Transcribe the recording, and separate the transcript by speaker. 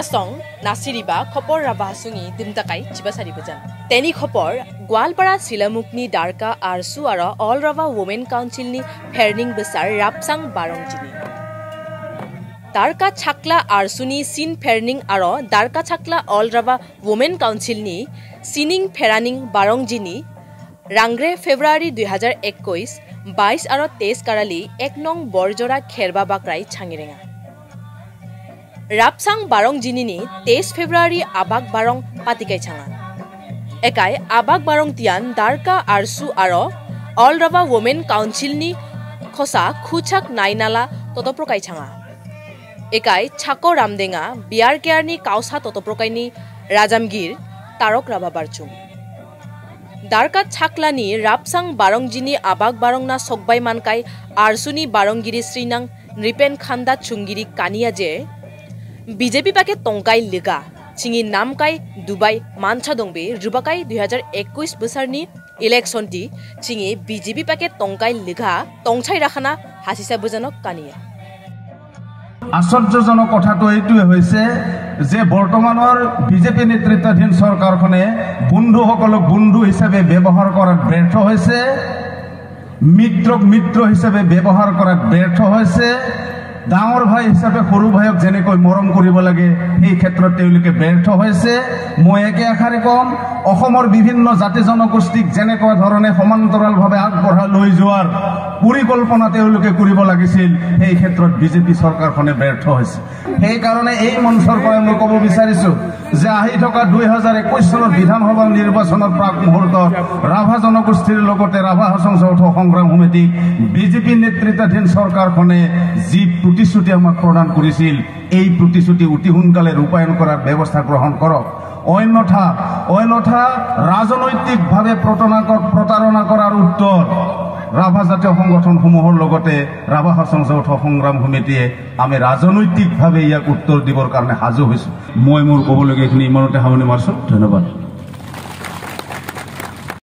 Speaker 1: song nasiriba khopor raba sungi dimtakai chibasari bajan teni khopor Gwalpara Silamukni Darka Arsu aro All Rava Women Council ni Ferning besar Rapsang Barongjini Darka Chakla Arsuni Sin Ferning aro Darka Chakla All Rava Women Council ni Sining Feraning Barongjini Rangre February 2021 22 aro 23 karali 1 nong Borjora Kherba Bakrai Changirenga Rapsang Barongjini ni 23 February Abak Barong Patikai Changa Ekai Abak Barong Tian Darka Arsu aro All Rava Women Council ni Khosa Khuchak Nainala Totoprokai Changa Ekai Chako Ramdenga Biar Kearni Kausa Totoprokai ni Rajamgir Tarok Raba Barchum Darka Chaklani Rapsang Barongjini Abak Barong na Sokbai Mankai Arsuni Barongiri Srinang Nripen Khanda Chungiri Kania je BJP pake tongkai liga chingi namkai Dubai mancha dongbe rubakai 2021 bosarni election ti chingi BJP pake tongkai liga tongchai rakhana hasisa bujanok kania
Speaker 2: আশ্চর্যজনক কথাটো এইটোৱে হৈছে যে বৰ্তমানৰ BJP নেতৃত্বাধীন চৰকাৰখনে বন্ধুসকলক বন্ধু হিচাপে ব্যৱহাৰ কৰাত ব্যৰ্থ হৈছে মিত্ৰক মিত্ৰ হিচাপে ব্যৱহাৰ কৰাত ব্যৰ্থ হৈছে ডাঙৰ ভাই হিচাপে সৰু ভাইক যেনেকৈ মৰম কৰিব লাগে এই ক্ষেত্ৰত তেওঁলোকে ব্যৰ্থ হৈছে মই একে আখাৰে কম অসমৰ বিভিন্ন জাতি জনগোষ্ঠীক যেনেকৈ ধৰণে সমান্তৰালভাৱে আগবঢ়াই লৈ যোৱাৰ পৰিকল্পনা তেওঁলোকে কৰিব লাগিছিল এই ক্ষেত্ৰত বিজেপি চৰকাৰখনে ব্যৰ্থ হৈছে এই কাৰণে এই মঞ্চৰ পৰা মই ক'ব বিচাৰিছো যে আহি থকা 2021 চনৰ বিধানসভা নিৰ্বাচনৰ প্ৰাক মুহূৰ্তত ৰাভা জনগোষ্ঠীৰ লগতে ৰাভা হাছং যৌথ সংগ্ৰাম সমিতি বিজেপি নেতৃত্বাধীন চৰকাৰখনে যি প্ৰতিশ্ৰুতি আমাক প্ৰদান কৰিছিল এই প্ৰতিশ্ৰুতি অতি সোনকালে ৰূপায়ণ কৰাৰ ব্যৱস্থা গ্ৰহণ কৰক অন্যথা ৰাজনৈতিকভাৱে প্ৰতাৰণা কৰাৰ উত্তৰ ৰাভা জাতীয় সংগঠনসমূহৰ লগতে ৰাভা হাছং যৌথ সংগ্ৰাম সমিতিয়ে আমি ৰাজনৈতিকভাৱে ইয়াক উত্তৰ দিবৰ কাৰণে সাজু হৈছো মই মোৰ ক'বলগীয়াখিনি ইমানতে সামৰণি মাৰিছো ধন্যবাদ